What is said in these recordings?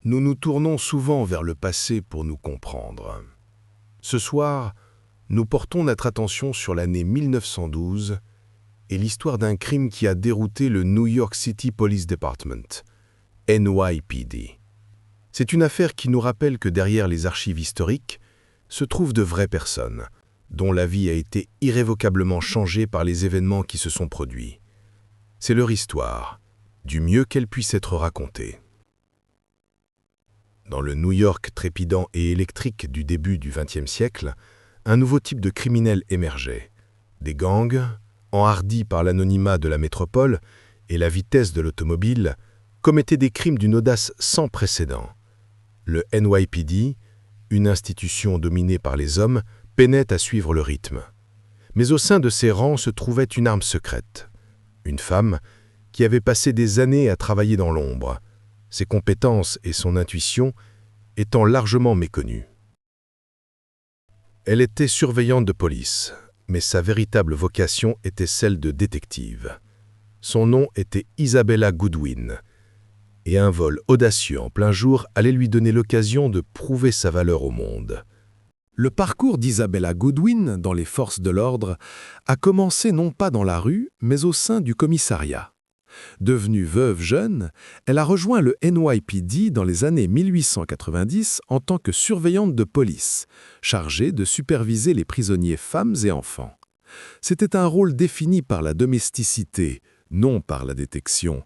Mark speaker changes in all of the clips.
Speaker 1: Nous nous tournons souvent vers le passé pour nous comprendre. Ce soir, nous portons notre attention sur l'année 1912 et l'histoire d'un crime qui a dérouté le New York City Police Department, NYPD. C'est une affaire qui nous rappelle que derrière les archives historiques se trouvent de vraies personnes, dont la vie a été irrévocablement changée par les événements qui se sont produits. C'est leur histoire, du mieux qu'elle puisse être racontée. Dans le New York trépidant et électrique du début du XXe siècle, un nouveau type de criminel émergeait. Des gangs, enhardis par l'anonymat de la métropole et la vitesse de l'automobile, commettaient des crimes d'une audace sans précédent. Le NYPD, une institution dominée par les hommes, peinait à suivre le rythme. Mais au sein de ses rangs se trouvait une arme secrète. Une femme qui avait passé des années à travailler dans l'ombre, ses compétences et son intuition étant largement méconnues. Elle était surveillante de police, mais sa véritable vocation était celle de détective. Son nom était Isabella Goodwin, et un vol audacieux en plein jour allait lui donner l'occasion de prouver sa valeur au monde.
Speaker 2: Le parcours d'Isabella Goodwin dans les forces de l'ordre a commencé non pas dans la rue, mais au sein du commissariat. Devenue veuve jeune, elle a rejoint le NYPD dans les années 1890 en tant que surveillante de police, chargée de superviser les prisonniers femmes et enfants. C'était un rôle défini par la domesticité, non par la détection.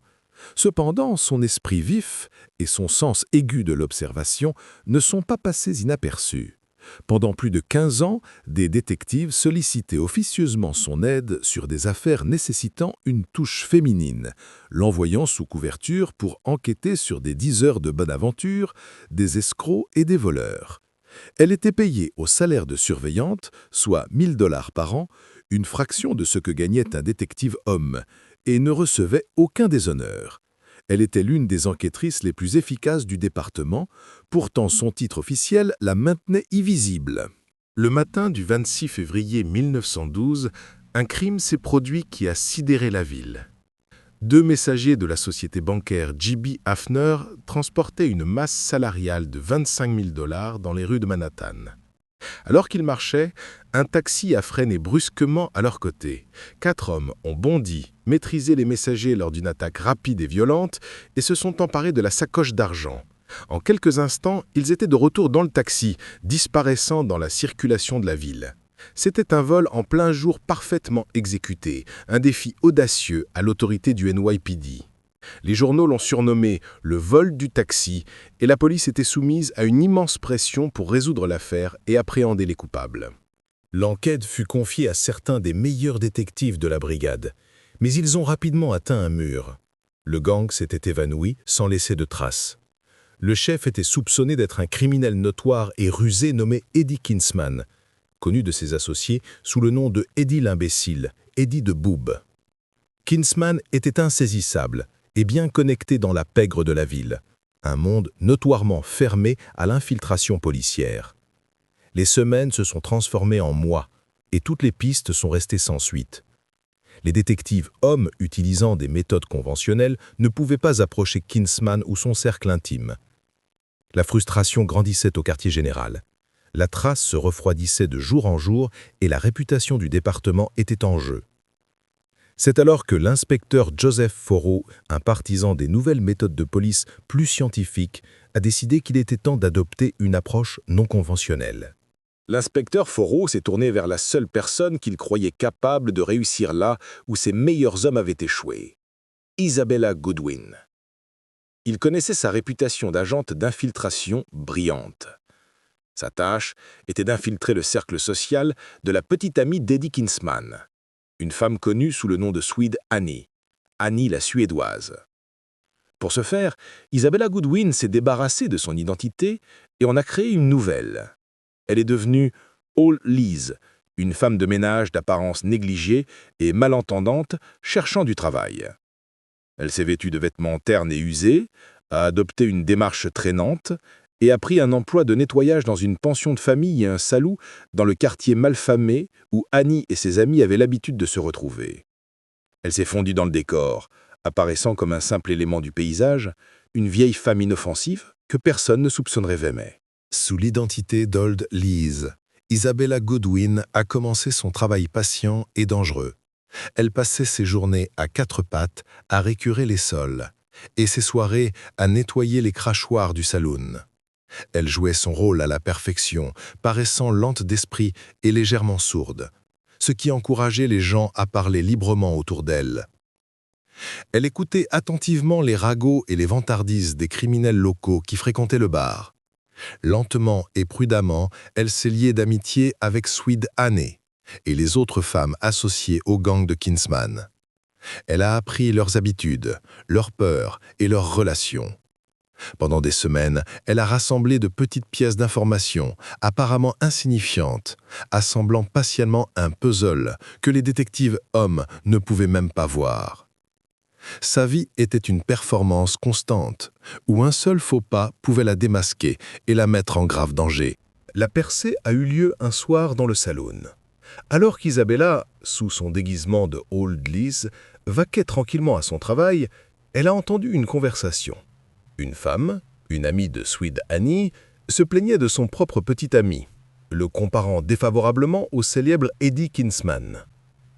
Speaker 2: Cependant, son esprit vif et son sens aigu de l'observation ne sont pas passés inaperçus. Pendant plus de 15 ans, des détectives sollicitaient officieusement son aide sur des affaires nécessitant une touche féminine, l'envoyant sous couverture pour enquêter sur des diseurs de bonne aventure, des escrocs et des voleurs. Elle était payée au salaire de surveillante, soit 1 000 $ par an, une fraction de ce que gagnait un détective homme, et ne recevait aucun déshonneur. Elle était l'une des enquêtrices les plus efficaces du département, pourtant son titre officiel la maintenait invisible.
Speaker 1: Le matin du 26 février 1912, un crime s'est produit qui a sidéré la ville. 2 messagers de la société bancaire J.B. Hafner transportaient une masse salariale de 25 000 $ dans les rues de Manhattan. Alors qu'ils marchaient, un taxi a freiné brusquement à leur côté. 4 hommes ont bondi, maîtrisé les messagers lors d'une attaque rapide et violente et se sont emparés de la sacoche d'argent. En quelques instants, ils étaient de retour dans le taxi, disparaissant dans la circulation de la ville. C'était un vol en plein jour parfaitement exécuté, un défi audacieux à l'autorité du NYPD. Les journaux l'ont surnommé « le vol du taxi » et la police était soumise à une immense pression pour résoudre l'affaire et appréhender les coupables. L'enquête fut confiée à certains des meilleurs détectives de la brigade, mais ils ont rapidement atteint un mur. Le gang s'était évanoui sans laisser de traces. Le chef était soupçonné d'être un criminel notoire et rusé nommé Eddie Kinsman, connu de ses associés sous le nom de Eddie l'imbécile, Eddie de Boob. Kinsman était insaisissable et bien connecté dans la pègre de la ville, un monde notoirement fermé à l'infiltration policière. Les semaines se sont transformées en mois et toutes les pistes sont restées sans suite. Les détectives hommes utilisant des méthodes conventionnelles ne pouvaient pas approcher Kinsman ou son cercle intime. La frustration grandissait au quartier général. La trace se refroidissait de jour en jour et la réputation du département était en jeu. C'est alors que l'inspecteur Joseph Forrow, un partisan des nouvelles méthodes de police plus scientifiques, a décidé qu'il était temps d'adopter une approche non conventionnelle.
Speaker 3: L'inspecteur Forrow s'est tourné vers la seule personne qu'il croyait capable de réussir là où ses meilleurs hommes avaient échoué, Isabella Goodwin. Il connaissait sa réputation d'agente d'infiltration brillante. Sa tâche était d'infiltrer le cercle social de la petite amie d'Eddie Kinsman, une femme connue sous le nom de Swede Annie, Annie la Suédoise. Pour ce faire, Isabella Goodwin s'est débarrassée de son identité et en a créé une nouvelle. Elle est devenue All Liz, une femme de ménage d'apparence négligée et malentendante cherchant du travail. Elle s'est vêtue de vêtements ternes et usés, a adopté une démarche traînante et a pris un emploi de nettoyage dans une pension de famille et un salou dans le quartier malfamé où Annie et ses amis avaient l'habitude de se retrouver. Elle s'est fondue dans le décor, apparaissant comme un simple élément du paysage, une vieille femme inoffensive, que personne ne soupçonnerait jamais.
Speaker 2: Sous l'identité d'Old Liz, Isabella Goodwin a commencé son travail patient et dangereux. Elle passait ses journées à quatre pattes à récurer les sols et ses soirées à nettoyer les crachoirs du saloon. Elle jouait son rôle à la perfection, paraissant lente d'esprit et légèrement sourde, ce qui encourageait les gens à parler librement autour d'elle. Elle écoutait attentivement les ragots et les vantardises des criminels locaux qui fréquentaient le bar. Lentement et prudemment, elle s'est liée d'amitié avec Swede Anne et les autres femmes associées au gang de Kinsman. Elle a appris leurs habitudes, leurs peurs et leurs relations. Pendant des semaines, elle a rassemblé de petites pièces d'information, apparemment insignifiantes, assemblant patiemment un puzzle que les détectives hommes ne pouvaient même pas voir. Sa vie était une performance constante, où un seul faux pas pouvait la démasquer et la mettre en grave danger.
Speaker 1: La percée a eu lieu un soir dans le saloon. Alors qu'Isabella, sous son déguisement de Old Liz, vaquait tranquillement à son travail, elle a entendu une conversation. Une femme, une amie de Swede Anne, se plaignait de son propre petit ami, le comparant défavorablement au célèbre Eddie Kinsman.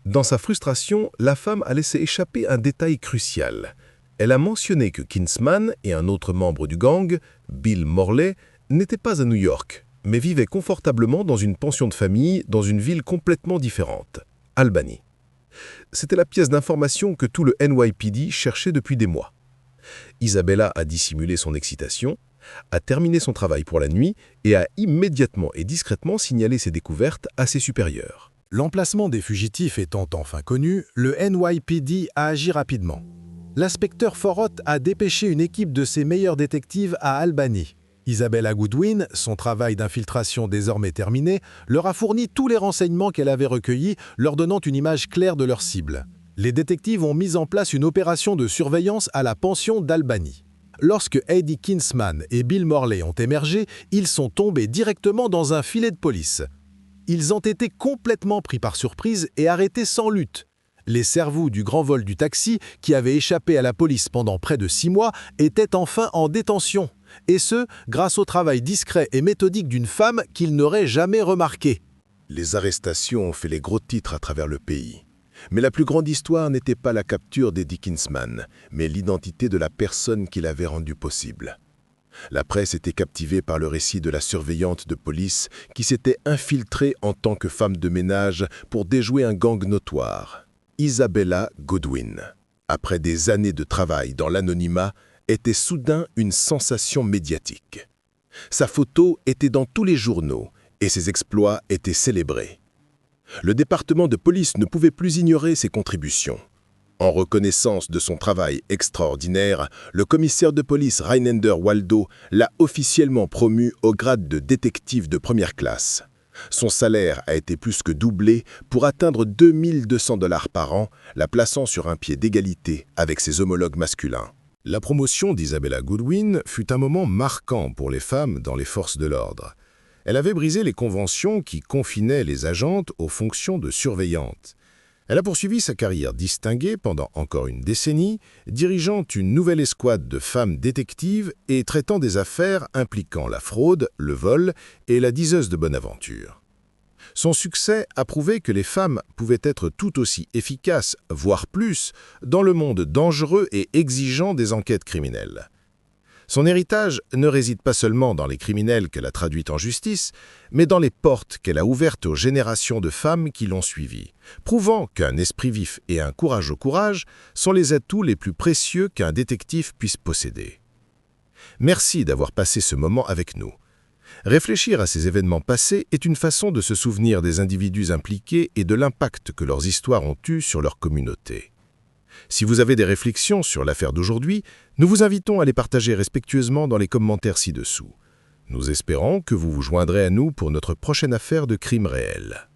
Speaker 1: Dans sa frustration, la femme a laissé échapper un détail crucial. Elle a mentionné que Kinsman et un autre membre du gang, Bill Morley, n'étaient pas à New York, mais vivaient confortablement dans une pension de famille dans une ville complètement différente, Albany. C'était la pièce d'information que tout le NYPD cherchait depuis des mois. Isabella a dissimulé son excitation, a terminé son travail pour la nuit et a immédiatement et discrètement signalé ses découvertes à ses supérieurs.
Speaker 2: L'emplacement des fugitifs étant enfin connu, le NYPD a agi rapidement. L'inspecteur Forot a dépêché une équipe de ses meilleurs détectives à Albany. Isabella Goodwin, son travail d'infiltration désormais terminé, leur a fourni tous les renseignements qu'elle avait recueillis, leur donnant une image claire de leur cible. Les détectives ont mis en place une opération de surveillance à la pension d'Albany. Lorsque Eddie Kinsman et Bill Morley ont émergé, ils sont tombés directement dans un filet de police. Ils ont été complètement pris par surprise et arrêtés sans lutte. Les cerveaux du grand vol du taxi, qui avaient échappé à la police pendant près de 6 mois, étaient enfin en détention. Et ce, grâce au travail discret et méthodique d'une femme qu'ils n'auraient jamais remarquée.
Speaker 3: Les arrestations ont fait les gros titres à travers le pays. Mais la plus grande histoire n'était pas la capture d'Eddie Kinsman, mais l'identité de la personne qui l'avait rendu possible. La presse était captivée par le récit de la surveillante de police qui s'était infiltrée en tant que femme de ménage pour déjouer un gang notoire. Isabella Goodwin, après des années de travail dans l'anonymat, était soudain une sensation médiatique. Sa photo était dans tous les journaux et ses exploits étaient célébrés. Le département de police ne pouvait plus ignorer ses contributions. En reconnaissance de son travail extraordinaire, le commissaire de police Rhinelander Waldo l'a officiellement promu au grade de détective de première classe. Son salaire a été plus que doublé pour atteindre 2 200 $ par an, la plaçant sur un pied d'égalité avec ses homologues masculins.
Speaker 1: La promotion d'Isabella Goodwin fut un moment marquant pour les femmes dans les forces de l'ordre. Elle avait brisé les conventions qui confinaient les agentes aux fonctions de surveillantes. Elle a poursuivi sa carrière distinguée pendant encore une décennie, dirigeant une nouvelle escouade de femmes détectives et traitant des affaires impliquant la fraude, le vol et la diseuse de bonne aventure. Son succès a prouvé que les femmes pouvaient être tout aussi efficaces, voire plus, dans le monde dangereux et exigeant des enquêtes criminelles. Son héritage ne réside pas seulement dans les criminels qu'elle a traduits en justice, mais dans les portes qu'elle a ouvertes aux générations de femmes qui l'ont suivie, prouvant qu'un esprit vif et un courage au courage sont les atouts les plus précieux qu'un détective puisse posséder. Merci d'avoir passé ce moment avec nous. Réfléchir à ces événements passés est une façon de se souvenir des individus impliqués et de l'impact que leurs histoires ont eu sur leur communauté. Si vous avez des réflexions sur l'affaire d'aujourd'hui, nous vous invitons à les partager respectueusement dans les commentaires ci-dessous. Nous espérons que vous vous joindrez à nous pour notre prochaine affaire de crime réel.